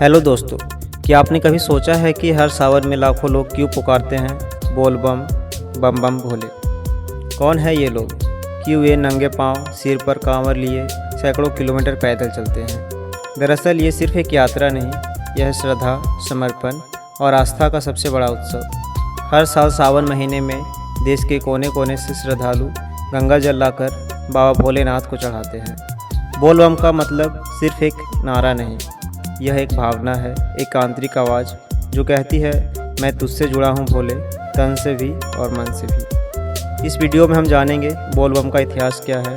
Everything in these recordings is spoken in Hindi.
हेलो दोस्तों, क्या आपने कभी सोचा है कि हर सावन में लाखों लोग क्यों पुकारते हैं बोल बम बम बम भोले। कौन है ये लोग? क्यों ये नंगे पांव सिर पर कांवर लिए सैकड़ों किलोमीटर पैदल चलते हैं? दरअसल ये सिर्फ एक यात्रा नहीं, यह श्रद्धा, समर्पण और आस्था का सबसे बड़ा उत्सव। हर साल सावन महीने में देश के कोने कोने से श्रद्धालु गंगा जल लाकर बाबा भोलेनाथ को चढ़ाते हैं। बोल बम का मतलब सिर्फ एक नारा नहीं, यह एक भावना है, एक आंतरिक आवाज़ जो कहती है मैं तुझसे जुड़ा हूँ भोले, तन से भी और मन से भी। इस वीडियो में हम जानेंगे बोल बम का इतिहास क्या है,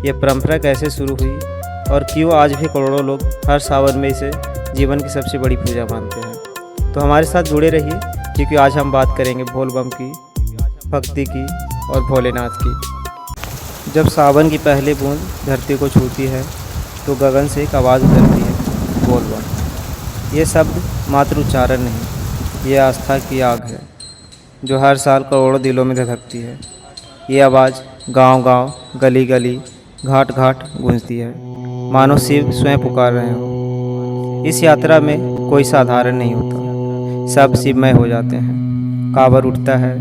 यह परंपरा कैसे शुरू हुई और क्यों आज भी करोड़ों लोग हर सावन में इसे जीवन की सबसे बड़ी पूजा मानते हैं। तो हमारे साथ जुड़े रहिए, क्योंकि आज हम बात करेंगे बोल बम की, भक्ति की और भोलेनाथ की। जब सावन की पहली बूंद धरती को छूती है तो गगन से एक आवाज़ उतरती है, बोल बम। ये शब्द मात्र उच्चारण नहीं, ये आस्था की आग है जो हर साल करोड़ों दिलों में धधकती है। ये आवाज़ गांव-गांव, गली-गली, घाट-घाट गूंजती है, मानो शिव स्वयं पुकार रहे हो। इस यात्रा में कोई साधारण नहीं होता, सब शिवमय हो जाते हैं। कांवर उठता है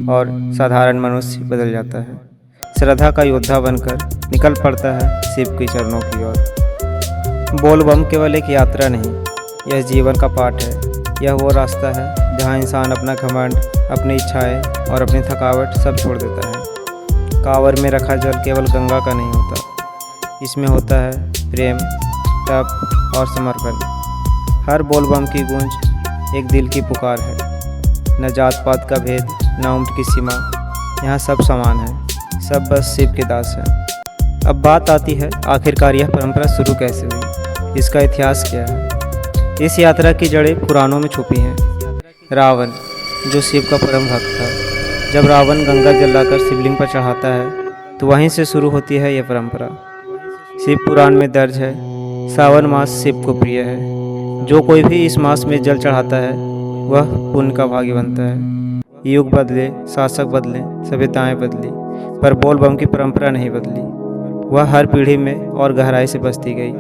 और साधारण मनुष्य बदल जाता है, श्रद्धा का योद्धा बनकर निकल पड़ता है शिव के चरणों की ओर। बोल बम केवल एक यात्रा नहीं, यह जीवन का पाठ है। यह वो रास्ता है जहाँ इंसान अपना घमंड, अपनी इच्छाएं और अपनी थकावट सब छोड़ देता है। कांवर में रखा जल केवल गंगा का नहीं होता, इसमें होता है प्रेम, तप और समर्पण। हर बोल बम की गूंज एक दिल की पुकार है, न जात पात का भेद, न उम्र की सीमा, यहाँ सब समान है, सब बस शिव के दास हैं। अब बात आती है आखिरकार यह परंपरा शुरू कैसे हुई, इसका इतिहास क्या है। इस यात्रा की जड़ें पुराणों में छुपी हैं। रावण, जो शिव का परम भक्त था, जब रावण गंगा जल लाकर शिवलिंग पर चढ़ाता है तो वहीं से शुरू होती है यह परंपरा। शिव पुराण में दर्ज है, सावन मास शिव को प्रिय है। जो कोई भी इस मास में जल चढ़ाता है वह पुण्य का भागी बनता है। युग बदले, शासक बदले, सभ्यताएं बदली, पर बोल बम की परंपरा नहीं बदली। वह हर पीढ़ी में और गहराई से बसती गई।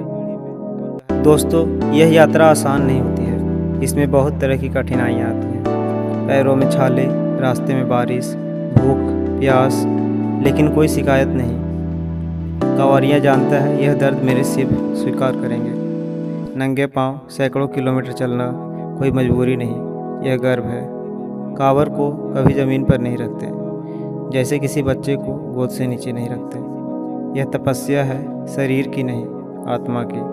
दोस्तों, यह यात्रा आसान नहीं होती है, इसमें बहुत तरह की कठिनाइयाँ आती हैं। पैरों में छाले, रास्ते में बारिश, भूख, प्यास, लेकिन कोई शिकायत नहीं। कांवरिया जानता है यह दर्द मेरे शिव स्वीकार करेंगे। नंगे पांव सैकड़ों किलोमीटर चलना कोई मजबूरी नहीं, यह गर्व है। कांवर को कभी ज़मीन पर नहीं रखते, जैसे किसी बच्चे को गोद से नीचे नहीं रखते। यह तपस्या है, शरीर की नहीं, आत्मा की।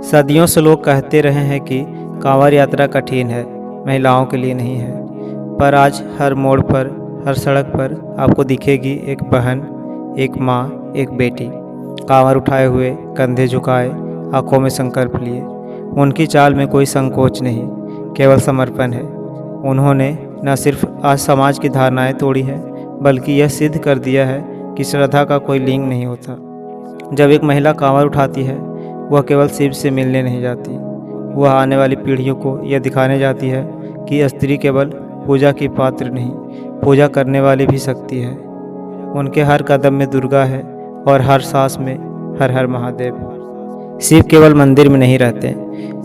सदियों से लोग कहते रहे हैं कि कांवर यात्रा कठिन है, महिलाओं के लिए नहीं है। पर आज हर मोड़ पर, हर सड़क पर आपको दिखेगी एक बहन, एक माँ, एक बेटी, कांवर उठाए हुए, कंधे झुकाए, आंखों में संकल्प लिए। उनकी चाल में कोई संकोच नहीं, केवल समर्पण है। उन्होंने न सिर्फ आज समाज की धारणाएं तोड़ी है, बल्कि यह सिद्ध कर दिया है कि श्रद्धा का कोई लिंग नहीं होता। जब एक महिला कांवर उठाती है, वह केवल शिव से मिलने नहीं जाती, वह आने वाली पीढ़ियों को यह दिखाने जाती है कि स्त्री केवल पूजा की पात्र नहीं, पूजा करने वाली भी शक्ति है। उनके हर कदम में दुर्गा है और हर सांस में हर हर महादेव। शिव केवल मंदिर में नहीं रहते,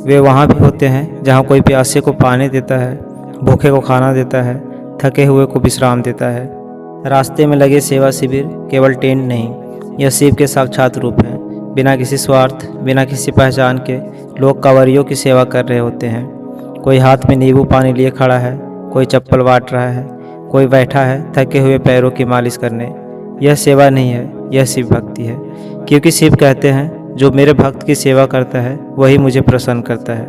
वे वहाँ भी होते हैं जहाँ कोई प्यासे को पानी देता है, भूखे को खाना देता है, थके हुए को विश्राम देता है। रास्ते में लगे सेवा शिविर केवल टेंट नहीं, यह शिव के साक्षात रूप हैं। बिना किसी स्वार्थ, बिना किसी पहचान के लोग कांवरियों की सेवा कर रहे होते हैं। कोई हाथ में नींबू पानी लिए खड़ा है, कोई चप्पल बांट रहा है, कोई बैठा है थके हुए पैरों की मालिश करने। यह सेवा नहीं है, यह शिव भक्ति है, क्योंकि शिव कहते हैं जो मेरे भक्त की सेवा करता है वही मुझे प्रसन्न करता है।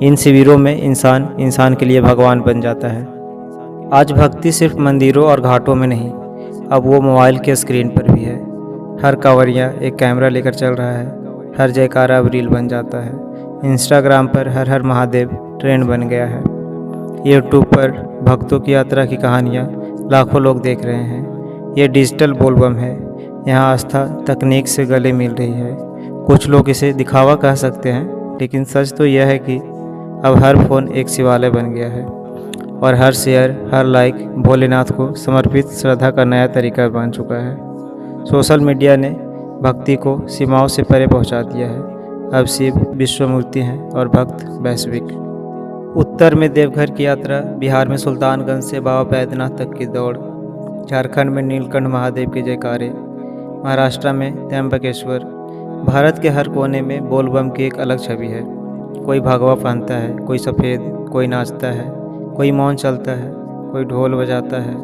इन शिविरों में इंसान इंसान के लिए भगवान बन जाता है। आज भक्ति सिर्फ मंदिरों और घाटों में नहीं, अब वो मोबाइल के स्क्रीन पर भी है। हर कांवरिया एक कैमरा लेकर चल रहा है, हर जयकारा अब रील बन जाता है। इंस्टाग्राम पर हर हर महादेव ट्रेंड बन गया है। यूट्यूब पर भक्तों की यात्रा की कहानियाँ लाखों लोग देख रहे हैं। ये डिजिटल बोल बम है, यहाँ आस्था तकनीक से गले मिल रही है। कुछ लोग इसे दिखावा कह सकते हैं, लेकिन सच तो यह है कि अब हर फ़ोन एक शिवालय बन गया है और हर शेयर, हर लाइक भोलेनाथ को समर्पित श्रद्धा का नया तरीका बन चुका है। सोशल मीडिया ने भक्ति को सीमाओं से परे पहुंचा दिया है। अब शिव विश्वमूर्ति हैं और भक्त वैश्विक। उत्तर में देवघर की यात्रा, बिहार में सुल्तानगंज से बाबा बैद्यनाथ तक की दौड़, झारखंड में नीलकंठ महादेव के जयकारे, महाराष्ट्र में त्र्यंबकेश्वर। भारत के हर कोने में बोल बम की एक अलग छवि है। कोई भगवा पहनता है, कोई सफ़ेद, कोई नाचता है, कोई मौन चलता है, कोई ढोल बजाता है,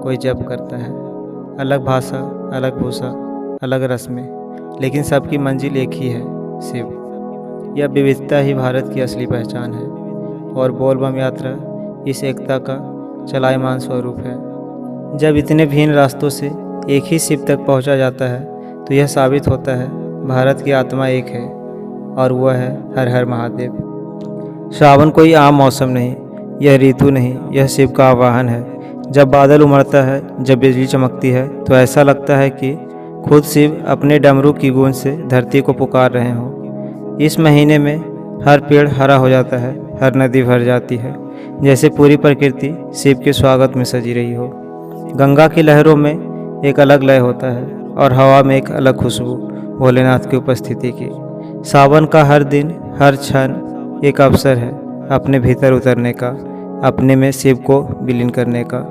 कोई जप करता है। अलग भाषा, अलग भूषा, अलग रस्में, लेकिन सबकी मंजिल एक ही है, शिव। यह विविधता ही भारत की असली पहचान है और बोल बम यात्रा इस एकता का चलायमान स्वरूप है। जब इतने भिन्न रास्तों से एक ही शिव तक पहुंचा जाता है तो यह साबित होता है भारत की आत्मा एक है और वह है हर हर महादेव। श्रावण कोई आम मौसम नहीं, यह ऋतु नहीं, यह शिव का आवाहन है। जब बादल उमड़ता है, जब बिजली चमकती है तो ऐसा लगता है कि खुद शिव अपने डमरू की गूंज से धरती को पुकार रहे हों। इस महीने में हर पेड़ हरा हो जाता है, हर नदी भर जाती है, जैसे पूरी प्रकृति शिव के स्वागत में सजी रही हो। गंगा की लहरों में एक अलग लय होता है और हवा में एक अलग खुशबू भोलेनाथ की उपस्थिति की। सावन का हर दिन, हर क्षण एक अवसर है अपने भीतर उतरने का, अपने में शिव को विलीन करने का।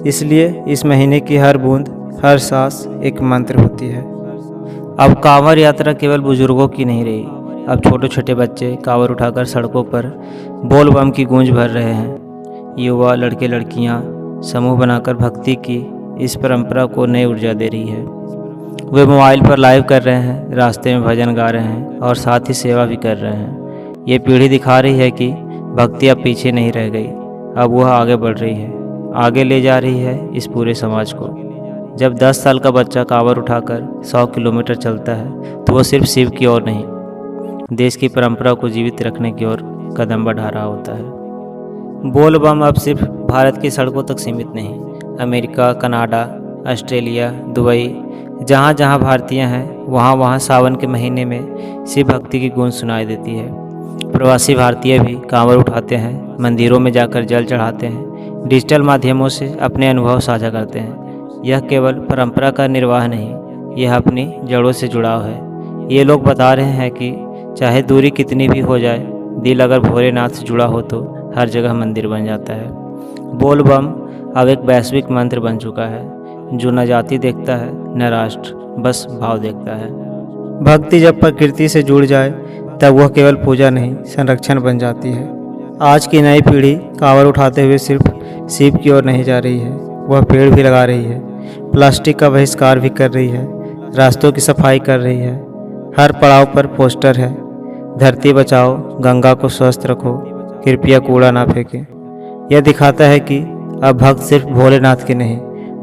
इसलिए इस महीने की हर बूंद, हर सांस एक मंत्र होती है। अब कांवड़ यात्रा केवल बुजुर्गों की नहीं रही। अब छोटे छोटे बच्चे कांवड़ उठाकर सड़कों पर बोल बम की गूंज भर रहे हैं। युवा, लड़के लड़कियां समूह बनाकर भक्ति की इस परंपरा को नई ऊर्जा दे रही है। वे मोबाइल पर लाइव कर रहे हैं, रास्ते में भजन गा रहे हैं और साथ ही सेवा भी कर रहे हैं। ये पीढ़ी दिखा रही है कि भक्ति अब पीछे नहीं रह गई, अब वह आगे बढ़ रही है, आगे ले जा रही है इस पूरे समाज को। जब 10 साल का बच्चा कांवड़ उठाकर 100 किलोमीटर चलता है तो वह सिर्फ शिव की ओर नहीं, देश की परंपरा को जीवित रखने की ओर कदम बढ़ा रहा होता है। बोल बम अब सिर्फ भारत की सड़कों तक सीमित नहीं, अमेरिका, कनाडा, ऑस्ट्रेलिया, दुबई, जहाँ जहाँ भारतीय हैं वहाँ वहाँ सावन के महीने में शिव भक्ति की गूंज सुनाई देती है। प्रवासी भारतीय भी कांवड़ उठाते हैं, मंदिरों में जाकर जल चढ़ाते हैं, डिजिटल माध्यमों से अपने अनुभव साझा करते हैं। यह केवल परंपरा का निर्वाह नहीं, यह अपनी जड़ों से जुड़ाव है। ये लोग बता रहे हैं कि चाहे दूरी कितनी भी हो जाए, दिल अगर भोलेनाथ से जुड़ा हो तो हर जगह मंदिर बन जाता है। बोल बम अब एक वैश्विक मंत्र बन चुका है, जो न जाति देखता है न राष्ट्र, बस भाव देखता है। भक्ति जब प्रकृति से जुड़ जाए तब वह केवल पूजा नहीं, संरक्षण बन जाती है। आज की नई पीढ़ी कांवड़ उठाते हुए सिर्फ शिव की ओर नहीं जा रही है, वह पेड़ भी लगा रही है, प्लास्टिक का बहिष्कार भी कर रही है, रास्तों की सफाई कर रही है। हर पड़ाव पर पोस्टर है, धरती बचाओ, गंगा को स्वस्थ रखो, कृपया कूड़ा ना फेंकें। यह दिखाता है कि अब भक्त सिर्फ भोलेनाथ के नहीं,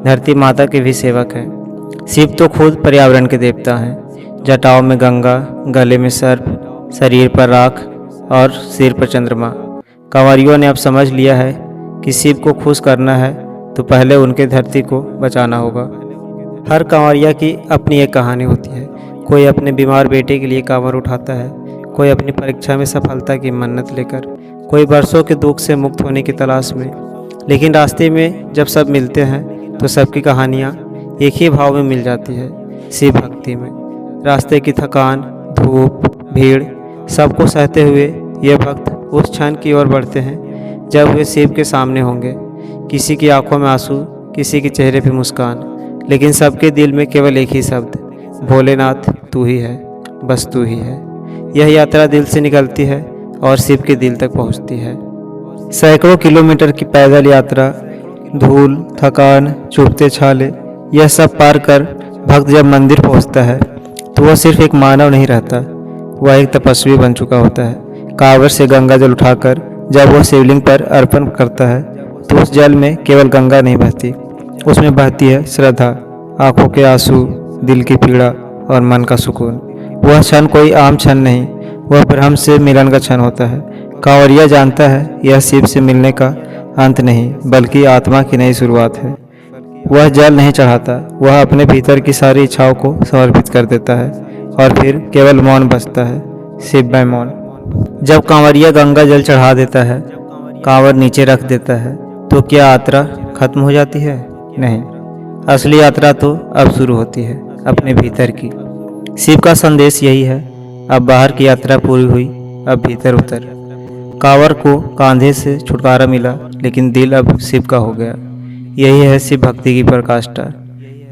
धरती माता के भी सेवक हैं। शिव तो खुद पर्यावरण के देवता हैं। जटाओं में गंगा, गले में सर्प, शरीर पर राख और सिर पर चंद्रमा। कांवरियों ने अब समझ लिया है कि शिव को खुश करना है तो पहले उनके धरती को बचाना होगा। हर कांवरिया की अपनी एक कहानी होती है। कोई अपने बीमार बेटे के लिए कांवड़ उठाता है, कोई अपनी परीक्षा में सफलता की मन्नत लेकर, कोई बरसों के दुख से मुक्त होने की तलाश में। लेकिन रास्ते में जब सब मिलते हैं तो सबकी कहानियाँ एक ही भाव में मिल जाती है, शिव भक्ति में। रास्ते की थकान, धूप, भीड़ सबको सहते हुए ये भक्त उस क्षण की ओर बढ़ते हैं जब वे शिव के सामने होंगे। किसी की आंखों में आंसू, किसी के चेहरे पे मुस्कान, लेकिन सबके दिल में केवल एक ही शब्द, भोलेनाथ तू ही है, बस तू ही है। यह यात्रा दिल से निकलती है और शिव के दिल तक पहुंचती है। सैकड़ों किलोमीटर की पैदल यात्रा, धूल, थकान, चुभते छाले, यह सब पार कर भक्त जब मंदिर पहुंचता है तो वह सिर्फ एक मानव नहीं रहता, वह एक तपस्वी बन चुका होता है। कांवड़ से गंगा जल उठाकर जब वह शिवलिंग पर अर्पण करता है तो उस जल में केवल गंगा नहीं बहती, उसमें बहती है श्रद्धा, आंखों के आंसू, दिल की पीड़ा और मन का सुकून। वह क्षण कोई आम क्षण नहीं, वह ब्रह्म से मिलन का क्षण होता है। कांवरिया जानता है यह शिव से मिलने का अंत नहीं, बल्कि आत्मा की नई शुरुआत है। वह जल नहीं चढ़ाता, वह अपने भीतर की सारी इच्छाओं को समर्पित कर देता है और फिर केवल मौन बचता है, शिवमय मौन। जब कांवरिया गंगा जल चढ़ा देता है, कांवड़ नीचे रख देता है, तो क्या यात्रा खत्म हो जाती है? नहीं, असली यात्रा तो अब शुरू होती है, अपने भीतर की। शिव का संदेश यही है, अब बाहर की यात्रा पूरी हुई, अब भीतर उतर। कांवर को कांधे से छुटकारा मिला, लेकिन दिल अब शिव का हो गया। यही है शिव भक्ति की पराकाष्ठा,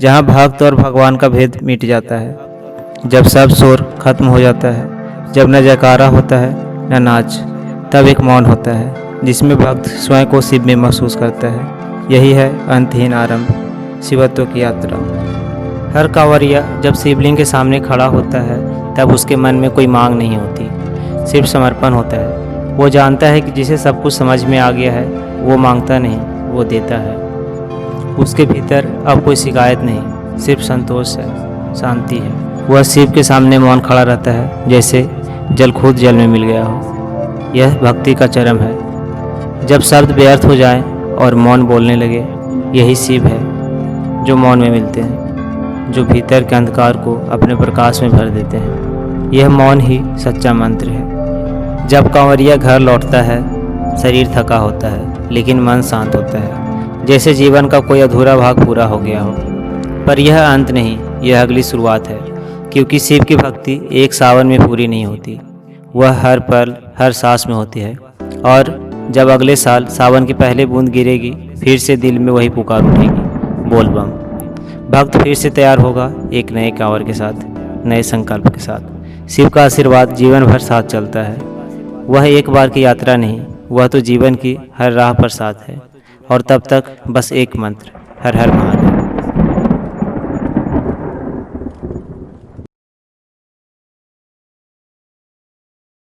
जहाँ भक्त और भगवान का भेद मिट जाता है। जब सब शोर खत्म हो जाता है, जब न जयकारा होता है न नाच, तब एक मौन होता है जिसमें भक्त स्वयं को शिव में महसूस करता है। यही है अंतहीन आरंभ, शिवत्व की यात्रा। हर कांवरिया जब शिवलिंग के सामने खड़ा होता है, तब उसके मन में कोई मांग नहीं होती, सिर्फ समर्पण होता है। वो जानता है कि जिसे सब कुछ समझ में आ गया है, वो मांगता नहीं, वो देता है। उसके भीतर अब कोई शिकायत नहीं, सिर्फ संतोष है, शांति है। वह शिव के सामने मौन खड़ा रहता है, जैसे जल खुद जल में मिल गया हो। यह भक्ति का चरम है। जब शब्द व्यर्थ हो जाएं और मौन बोलने लगे, यही शिव है जो मौन में मिलते हैं, जो भीतर के अंधकार को अपने प्रकाश में भर देते हैं। यह मौन ही सच्चा मंत्र है। जब कांवरिया घर लौटता है, शरीर थका होता है, लेकिन मन शांत होता है, जैसे जीवन का कोई अधूरा भाग पूरा हो गया हो। पर यह अंत नहीं, यह अगली शुरुआत है, क्योंकि शिव की भक्ति एक सावन में पूरी नहीं होती, वह हर पल हर सांस में होती है। और जब अगले साल सावन की पहली बूंद गिरेगी, फिर से दिल में वही पुकार उठेगी, बोल बम। भक्त फिर से तैयार होगा, एक नए कांवर के साथ, नए संकल्प के साथ। शिव का आशीर्वाद जीवन भर साथ चलता है। वह एक बार की यात्रा नहीं, वह तो जीवन की हर राह पर साथ है। और तब तक बस एक मंत्र, हर हर महादेव।